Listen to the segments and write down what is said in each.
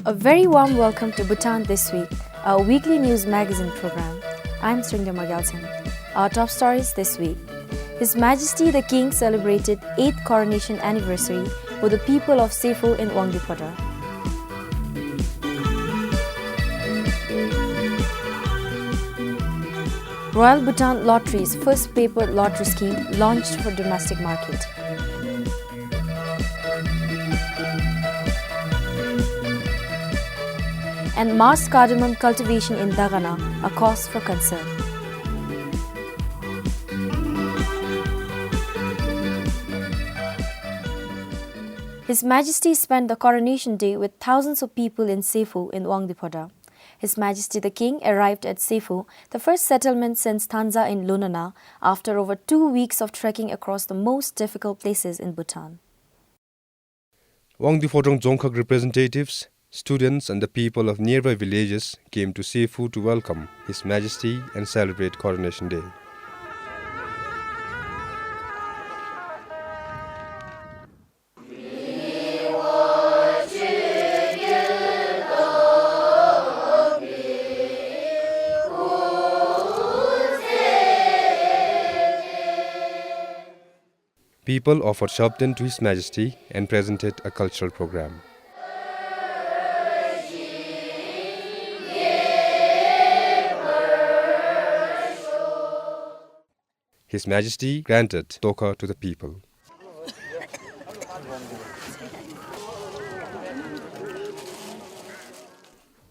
A very warm welcome to Bhutan This Week, our weekly news magazine program. I'm Sringa Magalsen. Our top stories this week. His Majesty the King celebrated 8th Coronation anniversary with the people of Sefo in Wangdipoda. Royal Bhutan Lottery's first paper lottery scheme launched for domestic market. And mass cardamom cultivation in Dagana, a cause for concern. His Majesty spent the Coronation Day with thousands of people in Sefo in Wangdipoda. His Majesty the King arrived at Sefo, the first settlement since Tanza in Lunana, after over 2 weeks of trekking across the most difficult places in Bhutan. Wangdipodong Dzongkhag representatives, students and the people of nearby villages came to Sefo to welcome His Majesty and celebrate Coronation Day. People offered Shabdan to His Majesty and presented a cultural program. His Majesty granted Toka to the people.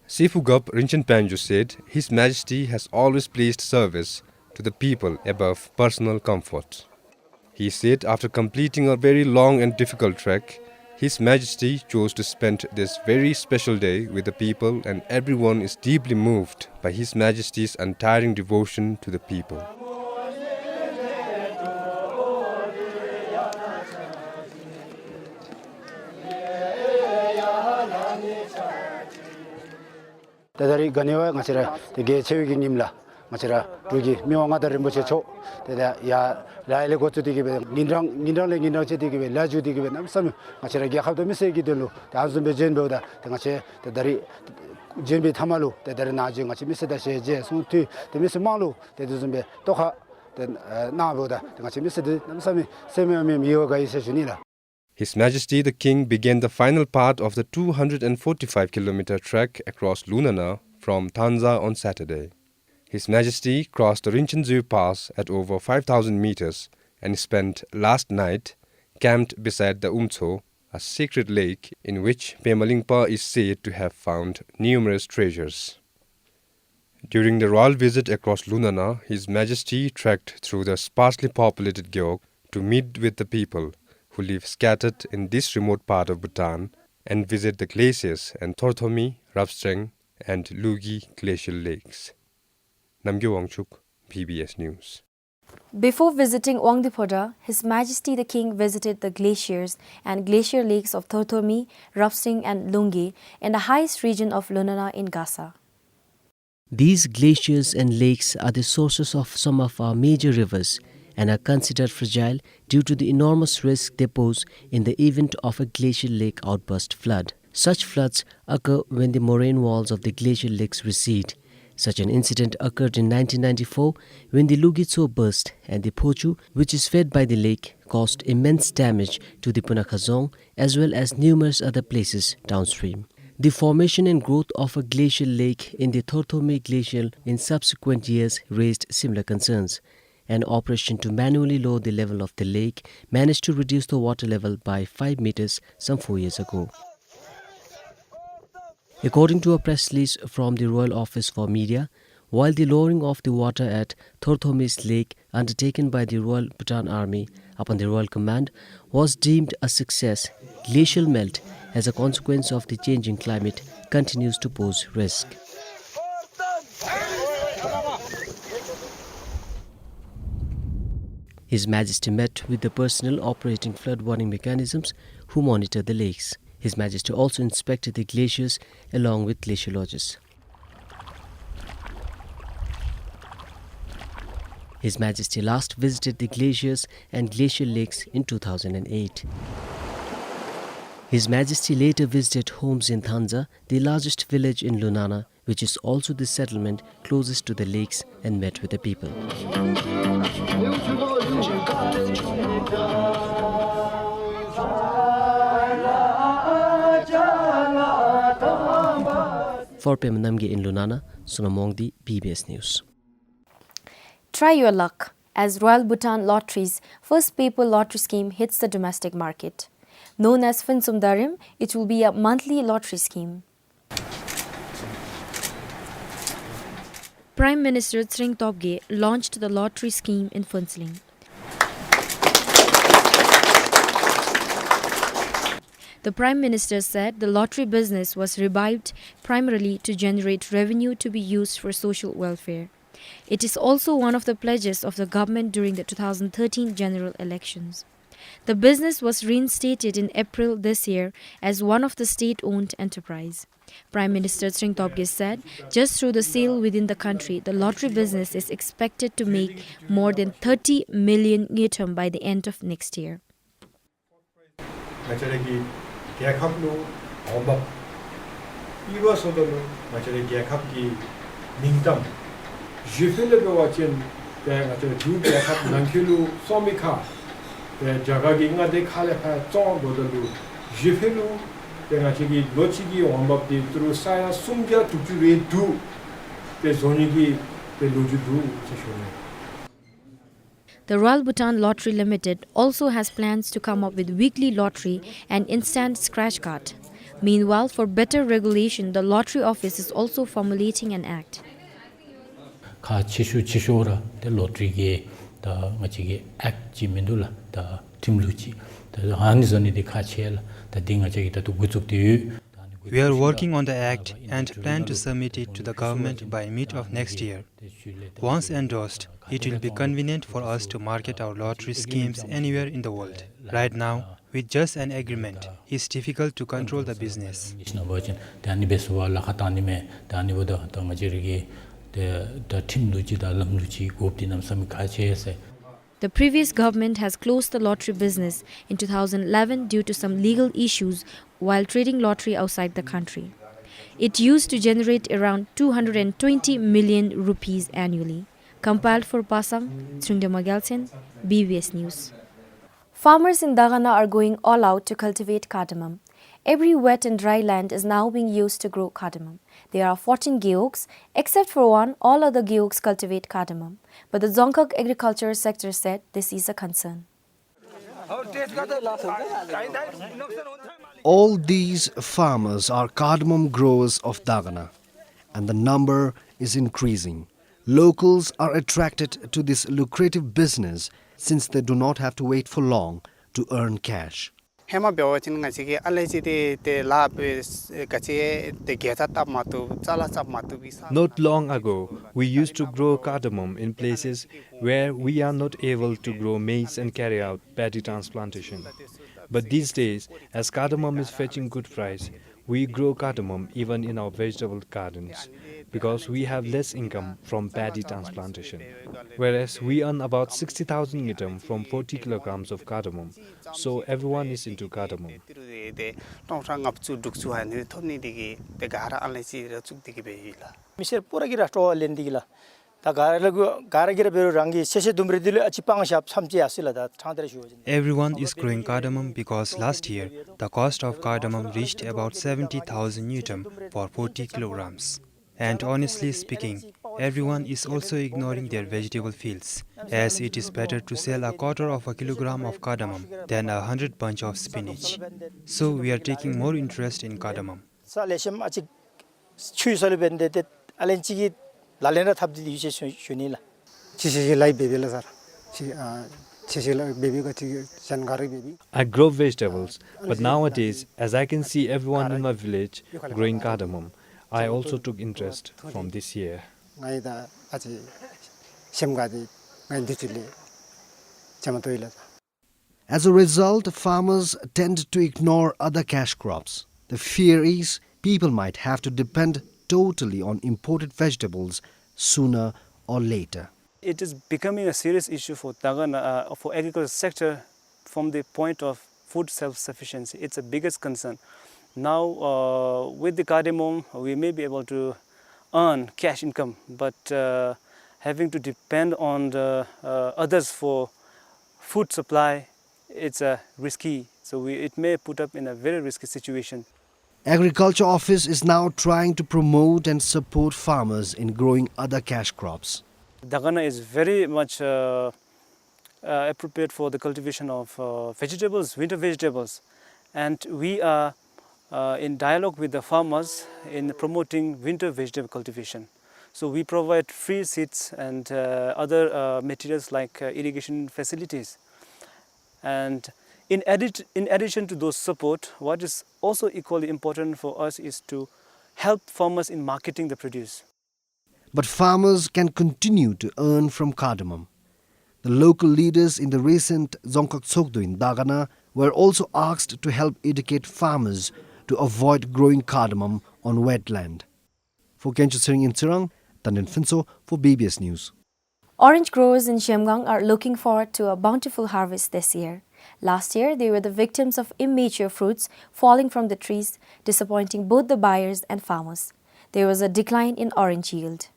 Sefo Gup Rinchen Panju said His Majesty has always placed service to the people above personal comfort. He said after completing a very long and difficult trek, His Majesty chose to spend this very special day with the people, and everyone is deeply moved by His Majesty's untiring devotion to the people. Tadari ganiwa ngachira tege chewigi nimla ngachira rugi miwanga dar rimbo checho tada ya laile gotu digibe nindrang chedigibe laju digibe namsam ngachira ge khabdo misegi delu azumbe jenboda ngache tadari jenbe thamalu tadari naji ngachi miseda sheje sunti temis malu taduzumbe tokha naboda ngachi misedi namsami sememi miyoga isejunila. His Majesty the King began the final part of the 245-kilometer trek across Lunana from Tanza on Saturday. His Majesty crossed the Rinchen Pass at over 5,000 meters and spent last night camped beside the Umtso, a sacred lake in which Pemalingpa is said to have found numerous treasures. During the royal visit across Lunana, His Majesty trekked through the sparsely populated Gyeok to meet with the people who live scattered in this remote part of Bhutan and visit the glaciers and Thorthomi, Rapstreng and Lugi glacial lakes. Namgyo Wangchuk, PBS News. Before visiting Wangdipoda, His Majesty the King visited the glaciers and glacier lakes of Thorthomi, Rapstreng and Lungi in the highest region of Lunana in Gasa. These glaciers and lakes are the sources of some of our major rivers and are considered fragile due to the enormous risk they pose in the event of a glacial lake outburst flood. Such floods occur when the moraine walls of the glacial lakes recede. Such an incident occurred in 1994 when the Lugitso burst and the Pochu, which is fed by the lake, caused immense damage to the Punakhazong as well as numerous other places downstream. The formation and growth of a glacial lake in the Thorthomi Glacial in subsequent years raised similar concerns. An operation to manually lower the level of the lake managed to reduce the water level by 5 meters some 4 years ago. According to a press release from the Royal Office for Media, while the lowering of the water at Thorthomis Lake undertaken by the Royal Bhutan Army upon the Royal Command was deemed a success, glacial melt as a consequence of the changing climate continues to pose risk. His Majesty met with the personnel operating flood warning mechanisms who monitor the lakes. His Majesty also inspected the glaciers along with glaciologists. His Majesty last visited the glaciers and glacial lakes in 2008. His Majesty later visited homes in Thanza, the largest village in Lunana, which is also the settlement closest to the lakes, and met with the people. For Pemanamge in Lunana, Sunamongdi, PBS News. Try your luck as Royal Bhutan Lottery's first paper lottery scheme hits the domestic market. Known as Finsumdarim, it will be a monthly lottery scheme. Prime Minister Tsring Tobge launched the lottery scheme in Phuntsling. The Prime Minister said the lottery business was revived primarily to generate revenue to be used for social welfare. It is also one of the pledges of the government during the 2013 general elections. The business was reinstated in April this year as one of the state-owned enterprise. Prime Minister Tsring Tobge said just through the sale within the country, the lottery business is expected to make more than 30 million ngitum by the end of next year. The Royal Bhutan Lottery Limited also has plans to come up with weekly lottery and instant scratch card. Meanwhile, for better regulation, the Lottery Office is also formulating an act. The lottery the act Jimendula, the Timluchi, the Hanizoni de Kachel, the Dinga to Guzuk. We are working on the Act and plan to submit it to the government by mid of next year. Once endorsed, it will be convenient for us to market our lottery schemes anywhere in the world. Right now, with just an agreement, it's difficult to control the business. The previous government has closed the lottery business in 2011 due to some legal issues while trading lottery outside the country. It used to generate around 220 million rupees annually. Compiled for Pasang, Tsungdema Gelsen, BBS News. Farmers in Dagana are going all out to cultivate cardamom. Every wet and dry land is now being used to grow cardamom. There are 14 geoks. Except for one, all other geoks cultivate cardamom. But the Dzongkhag agriculture sector said this is a concern. All these farmers are cardamom growers of Dagana, and the number is increasing. Locals are attracted to this lucrative business since they do not have to wait for long to earn cash. Not long ago, we used to grow cardamom in places where we are not able to grow maize and carry out paddy transplantation. But these days, as cardamom is fetching good price, we grow cardamom even in our vegetable gardens because we have less income from paddy transplantation. Whereas we earn about 60,000 ngitum from 40 kilograms of cardamom. So everyone is into cardamom. Everyone is growing cardamom because last year, the cost of cardamom reached about 70,000 newton for 40 kilograms. And honestly speaking, everyone is also ignoring their vegetable fields, as it is better to sell a quarter of a kilogram of cardamom than 100 bunch of spinach. So we are taking more interest in cardamom. I grow vegetables, but nowadays, as I can see everyone in my village growing cardamom, I also took interest from this year. As a result, farmers tend to ignore other cash crops. The fear is people might have to depend totally on imported vegetables sooner or later. It is becoming a serious issue for Dagana, for agriculture sector, from the point of food self-sufficiency. It's the biggest concern. Now, with the cardamom, we may be able to earn cash income, but having to depend on the others for food supply, it's risky. So it may put up in a very risky situation. Agriculture Office is now trying to promote and support farmers in growing other cash crops. Dagana is very much appropriate for the cultivation of vegetables, winter vegetables. And we are in dialogue with the farmers in promoting winter vegetable cultivation. So we provide free seeds and other materials like irrigation facilities. And in addition to those support, what is also equally important for us is to help farmers in marketing the produce. But farmers can continue to earn from cardamom. The local leaders in the recent Zongkak Sokdo in Dagana were also asked to help educate farmers to avoid growing cardamom on wetland. For Kencho Sering in Tsirang, Tanin Finso for BBS News. Orange growers in Shemgang are looking forward to a bountiful harvest this year. Last year, they were the victims of immature fruits falling from the trees, disappointing both the buyers and farmers. There was a decline in orange yield.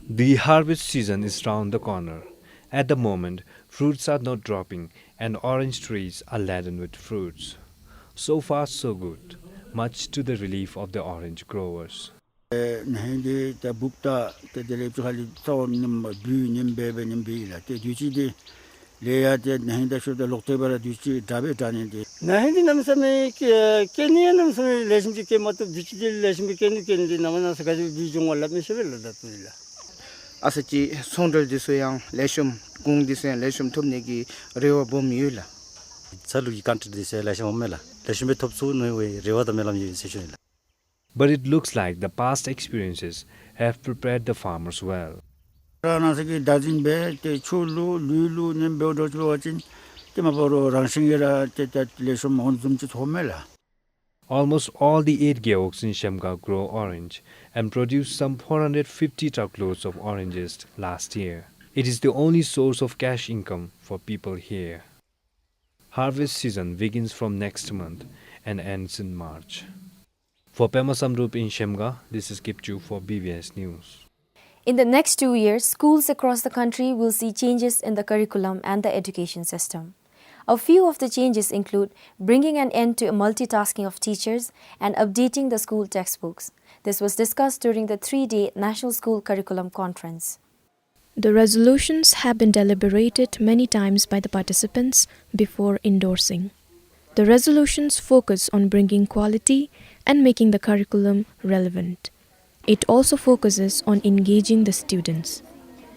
The harvest season is round the corner. At the moment, fruits are not dropping and orange trees are laden with fruits. So far so good, much to the relief of the orange growers. Asachi sondal disoyang leshum gung disoyang leshum thumnegi rewa bom yula chalu country dise leshum mela leshum top su no we rewa da melam yi session. But it looks like the past experiences have prepared the farmers well. Ranasaki dazin be te chulu lulu nembe odotlo wachin temaboro rangsingera te leshum honzum chit homela. Almost all the 8 geoks in Shemga grow orange and produced some 450 truckloads of oranges last year. It is the only source of cash income for people here. Harvest season begins from next month and ends in March. For Pema Samrup in Shemga, this is Kipchu for BBS News. In the next 2 years, schools across the country will see changes in the curriculum and the education system. A few of the changes include bringing an end to multitasking of teachers and updating the school textbooks. This was discussed during the 3-day National School Curriculum Conference. The resolutions have been deliberated many times by the participants before endorsing. The resolutions focus on bringing quality and making the curriculum relevant. It also focuses on engaging the students.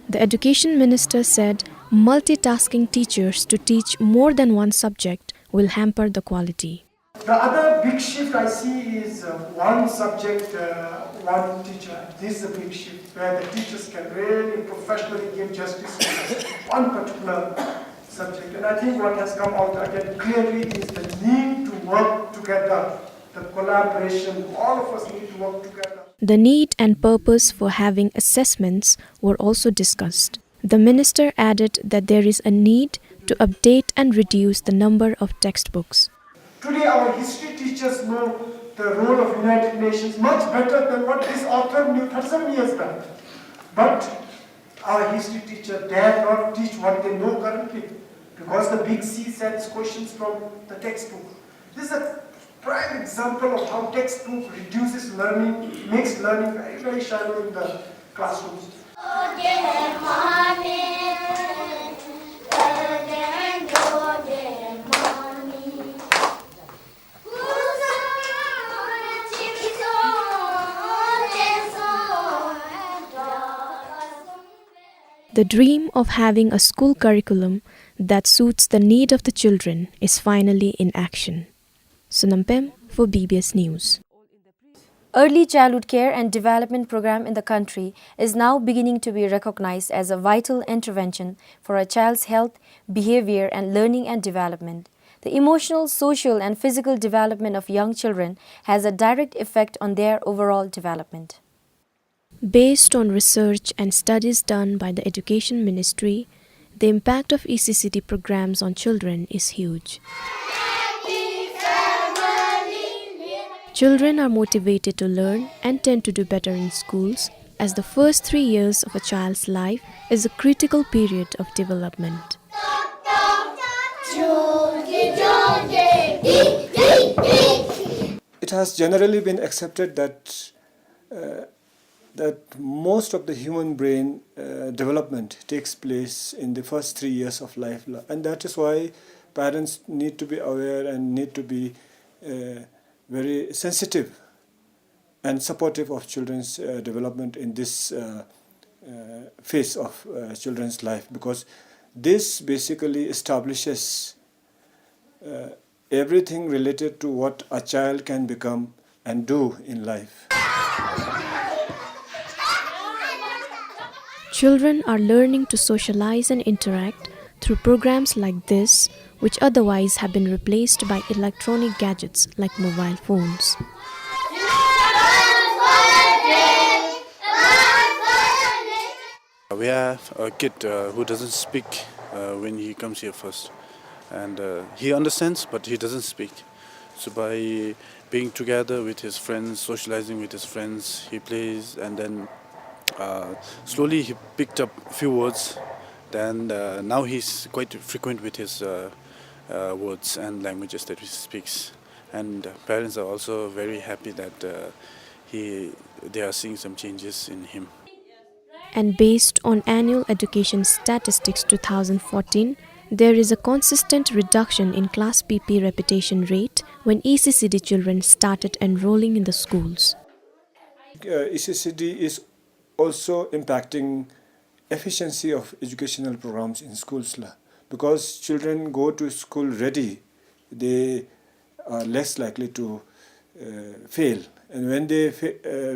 The Education Minister said multitasking teachers to teach more than one subject will hamper the quality. The other big shift I see is one subject, one teacher. This is a big shift where the teachers can really professionally give justice to one particular subject. And I think what has come out again clearly is the need to work together, the collaboration. All of us need to work together. The need and purpose for having assessments were also discussed. The minister added that there is a need to update and reduce the number of textbooks. Today our history teachers know the role of United Nations much better than what this author knew 37 years back. But our history teacher dare not teach what they know currently because the big C sends questions from the textbook. This is a prime example of how textbook reduces learning, makes learning very, very shallow in the classrooms. The dream of having a school curriculum that suits the need of the children is finally in action. Sunampem for BBS News. Early childhood care and development program in the country is now beginning to be recognized as a vital intervention for a child's health, behavior and learning and development. The emotional, social and physical development of young children has a direct effect on their overall development. Based on research and studies done by the Education Ministry, the impact of ECCD programs on children is huge. Children are motivated to learn and tend to do better in schools, as the first 3 years of a child's life is a critical period of development. It has generally been accepted that most of the human brain development takes place in the first 3 years of life, and that is why parents need to be aware and need to be very sensitive and supportive of children's development in this phase of children's life, because this basically establishes everything related to what a child can become and do in life. Children are learning to socialize and interact through programs like this, which otherwise have been replaced by electronic gadgets like mobile phones. We have a kid who doesn't speak when he comes here first, and he understands but he doesn't speak. So by being together with his friends, socializing with his friends, he plays, and then slowly he picked up a few words. Then now he's quite frequent with his words and languages that he speaks, and parents are also very happy that they are seeing some changes in him. And based on Annual Education Statistics 2014, there is a consistent reduction in Class PP repetition rate when ECCD children started enrolling in the schools. ECCD is also impacting efficiency of educational programs in schools, because children go to school ready, they are less likely to fail, and when they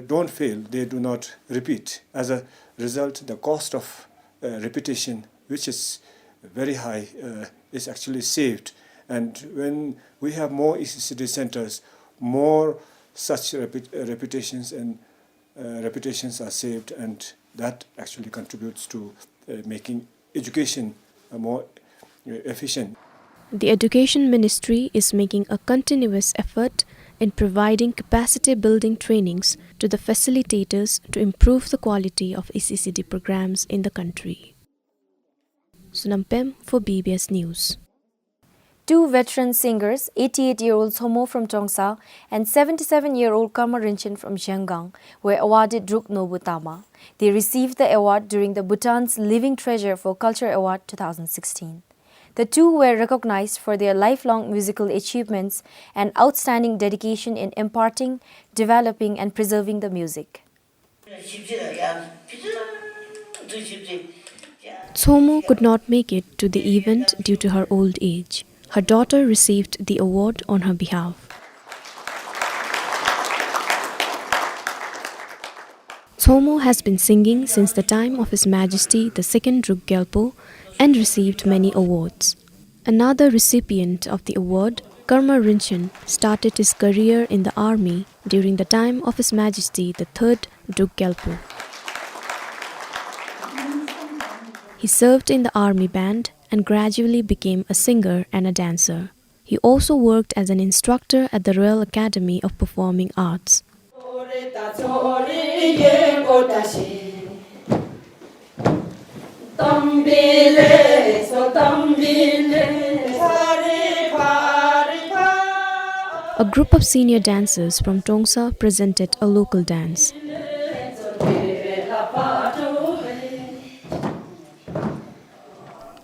don't fail, they do not repeat. As a result, the cost of repetition, which is very high, is actually saved. And when we have more ECCD centers, more such repetitions are saved, and that actually contributes to making education more efficient. The Education Ministry is making a continuous effort in providing capacity-building trainings to the facilitators to improve the quality of ECCD programs in the country. Sunampem for BBS News. Two veteran singers, 88-year-old Thomo from Tongsa and 77-year-old Coronation from Zhengang, were awarded Druk Nobutama. They received the award during the Bhutan's Living Treasure for Culture Award 2016. The two were recognized for their lifelong musical achievements and outstanding dedication in imparting, developing and preserving the music. Thomo could not make it to the event due to her old age. Her daughter received the award on her behalf. Thomo has been singing since the time of His Majesty the Second Druk Gyalpo and received many awards. Another recipient of the award, Coronation, started his career in the army during the time of His Majesty the Third Druk Gyalpo. He served in the army band and gradually became a singer and a dancer. He also worked as an instructor at the Royal Academy of Performing Arts. A group of senior dancers from Tongsa presented a local dance.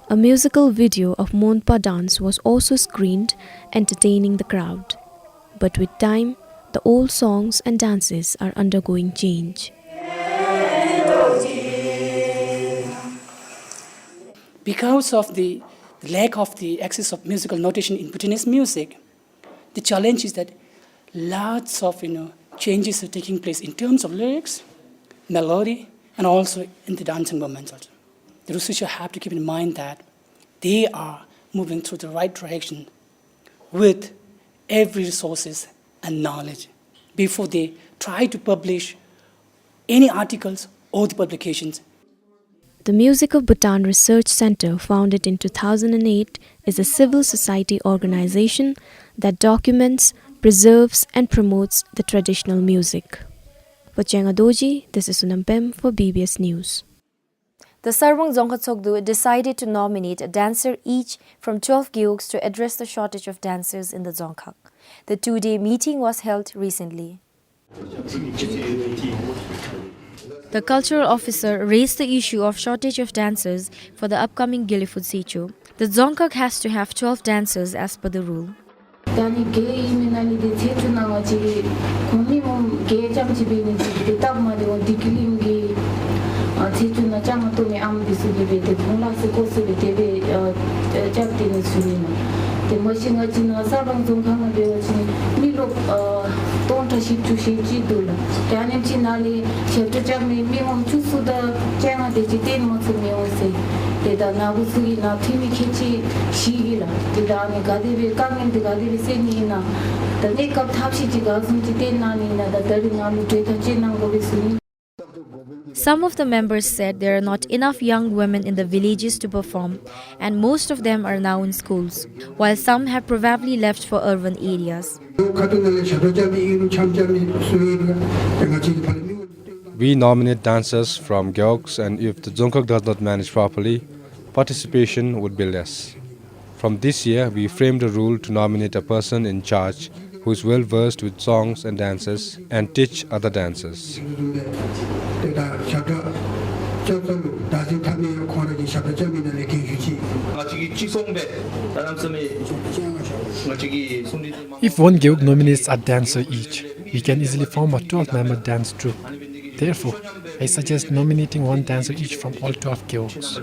A musical video of Monpa dance was also screened, entertaining the crowd. But with time, the old songs and dances are undergoing change. Because of the lack of the access of musical notation in Bhutanese music, the challenge is that lots of changes are taking place in terms of lyrics, melody, and also in the dancing movements also. The researchers have to keep in mind that they are moving through the right direction with every resources and knowledge before they try to publish any articles or the publications. The Music of Bhutan Research Center, founded in 2008, is a civil society organization that documents, preserves and promotes the traditional music. For Chengadoji, this is Sunampem for BBS News. The Sarwang Dzongkhatsokdu decided to nominate a dancer each from 12 gyuks to address the shortage of dancers in the Dzongkhak. The two-day meeting was held recently. The cultural officer raised the issue of shortage of dancers for the upcoming Gilifut Sichu. The Dzongkhak has to have 12 dancers as per the rule. Some of the members said there are not enough young women in the villages to perform, and most of them are now in schools, while some have probably left for urban areas. We nominate dancers from gyuks, and if the Dzongkhak does not manage properly, participation would be less. From this year, we framed a rule to nominate a person in charge who is well versed with songs and dances and teach other dancers. If one gyuk nominates a dancer each, we can easily form a 12-member dance troupe. Therefore, I suggest nominating one dancer each from all 12 gyuks.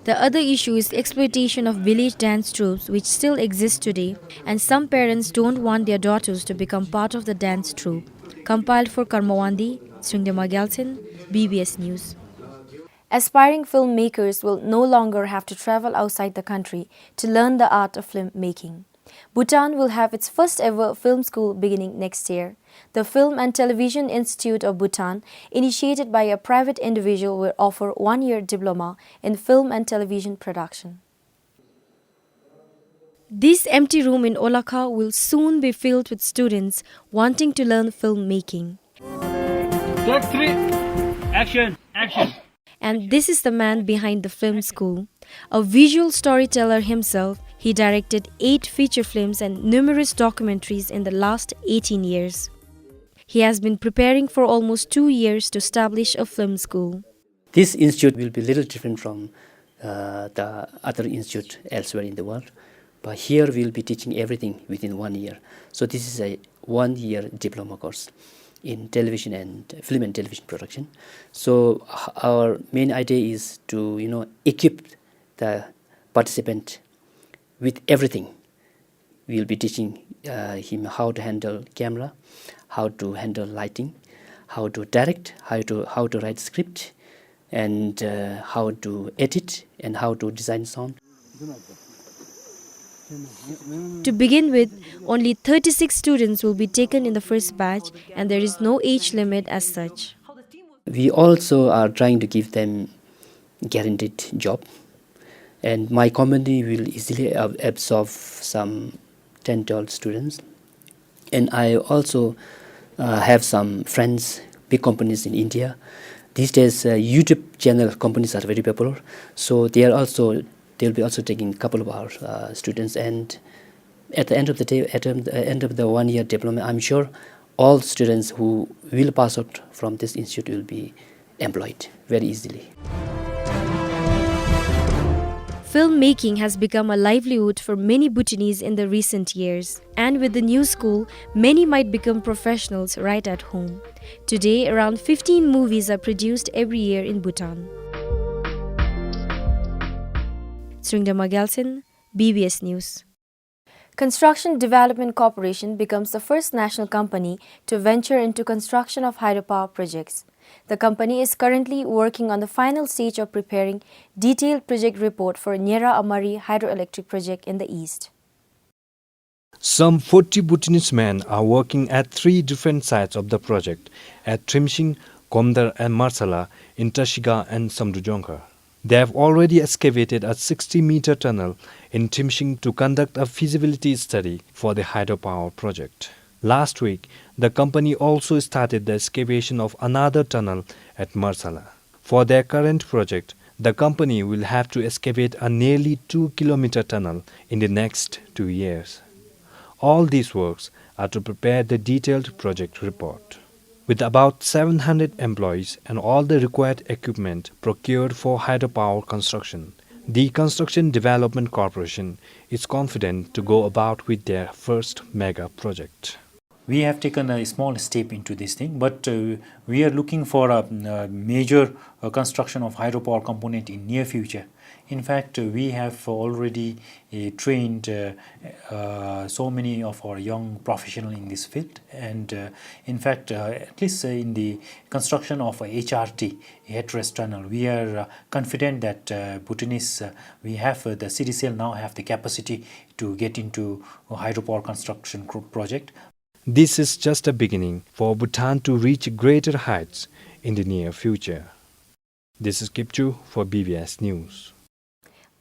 The other issue is exploitation of village dance troupes, which still exist today, and some parents don't want their daughters to become part of the dance troupe. Compiled for Karmawandi, Sringdema Gelson, BBS News. Aspiring filmmakers will no longer have to travel outside the country to learn the art of film making. Bhutan will have its first ever film school beginning next year. The Film and Television Institute of Bhutan, initiated by a private individual, will offer 1-year diploma in film and television production. This empty room in Olakha will soon be filled with students wanting to learn filmmaking. Take 3. Action. And this is the man behind the film school. A visual storyteller himself, he directed 8 feature films and numerous documentaries in the last 18 years. He has been preparing for almost 2 years to establish a film school. This institute will be a little different from the other institute elsewhere in the world. But here we will be teaching everything within 1 year. So this is a 1-year diploma course in television and film and television production. So our main idea is to equip the participant with everything. We will be teaching him how to handle camera, how to handle lighting, how to direct, how to write script, and how to edit and how to design sound. To begin with, only 36 students will be taken in the first batch, and there is no age limit as such. We also are trying to give them guaranteed job, and my company will easily absorb some 10-12 students. And I also have some friends, big companies in India. These days, YouTube channel companies are very popular, so they'll be also taking a couple of our students. And at the end of the day, at the end of the 1-year diploma, I'm sure all students who will pass out from this institute will be employed very easily. Filmmaking has become a livelihood for many Bhutanese in the recent years, and with the new school, many might become professionals right at home. Today, around 15 movies are produced every year in Bhutan. Sringdema Gelson, BBS News. Construction Development Corporation becomes the first national company to venture into construction of hydropower projects. The company is currently working on the final stage of preparing detailed project report for Nyera Amari hydroelectric project in the east. Some 40 Bhutanese men are working at 3 different sites of the project at Trimsing, Komdar and Marsala in Tashiga and Samrujonka. They have already excavated a 60-meter tunnel in Timshing to conduct a feasibility study for the hydropower project. Last week, the company also started the excavation of another tunnel at Marsala. For their current project, the company will have to excavate a nearly 2-kilometer tunnel in the next 2 years. All these works are to prepare the detailed project report. With about 700 employees and all the required equipment procured for hydropower construction, the Construction Development Corporation is confident to go about with their first mega project. We have taken a small step into this thing, but we are looking for a major construction of hydropower component in near future. In fact, we have already trained so many of our young professionals in this field, and in fact, at least in the construction of a HRT, head-rest tunnel, we are confident that Bhutanese, we have the CDCL now have the capacity to get into a hydropower construction project. This is just a beginning for Bhutan to reach greater heights in the near future. This is Kipchu for BBS News.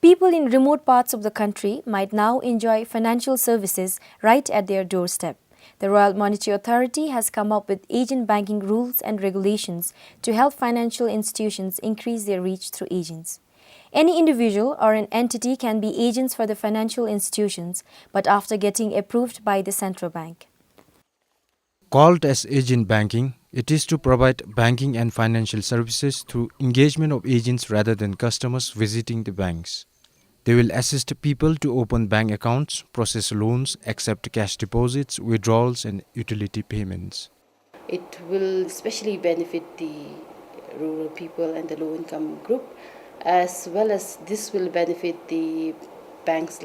People in remote parts of the country might now enjoy financial services right at their doorstep. The Royal Monetary Authority has come up with agent banking rules and regulations to help financial institutions increase their reach through agents. Any individual or an entity can be agents for the financial institutions, but after getting approved by the central bank. Called as agent banking, it is to provide banking and financial services through engagement of agents rather than customers visiting the banks. They will assist people to open bank accounts, process loans, accept cash deposits, withdrawals and utility payments. It will especially benefit the rural people and the low-income group, as well as this will benefit the banks,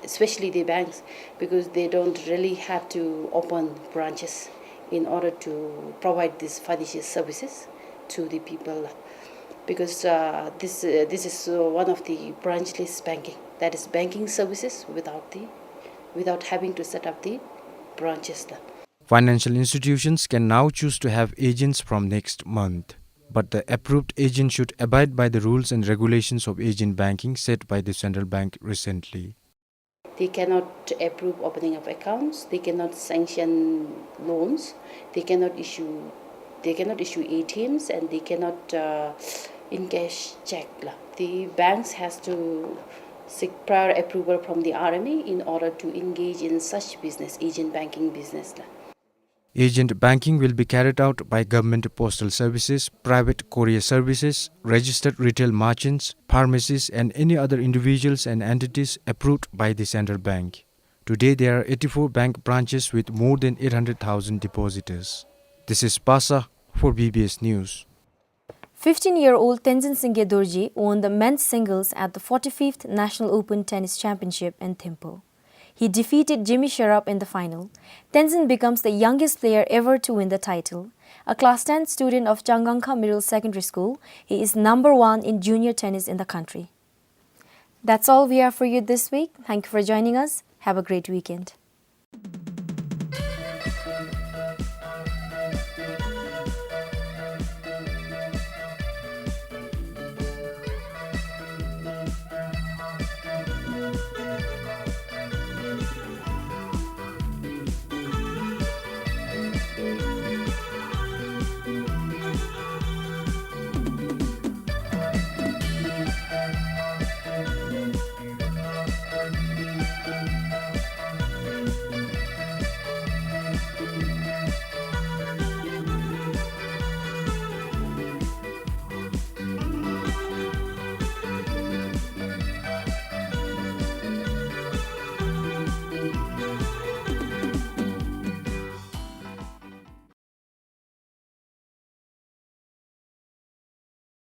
especially the banks, because they don't really have to open branches in order to provide these financial services to the people. Because this is one of the branchless banking, that is banking services without having to set up the branches. Financial institutions can now choose to have agents from next month. But the approved agent should abide by the rules and regulations of agent banking set by the central bank recently. They cannot approve opening of accounts, they cannot sanction loans, they cannot issue ATMs, and they cannot encash check. The banks has to seek prior approval from the RMA in order to engage in such business, agent banking business. Agent banking will be carried out by government postal services, private courier services, registered retail merchants, pharmacies and any other individuals and entities approved by the central bank. Today there are 84 bank branches with more than 800,000 depositors. This is Pasa for BBS News. 15-year-old Tenzin Singye Dorji won the men's singles at the 45th National Open Tennis Championship in Thimphu. He defeated Jimmy Sharap in the final. Tenzin becomes the youngest player ever to win the title. A Class 10 student of Changangkha Middle Secondary School, he is number 1 in junior tennis in the country. That's all we have for you this week. Thank you for joining us. Have a great weekend.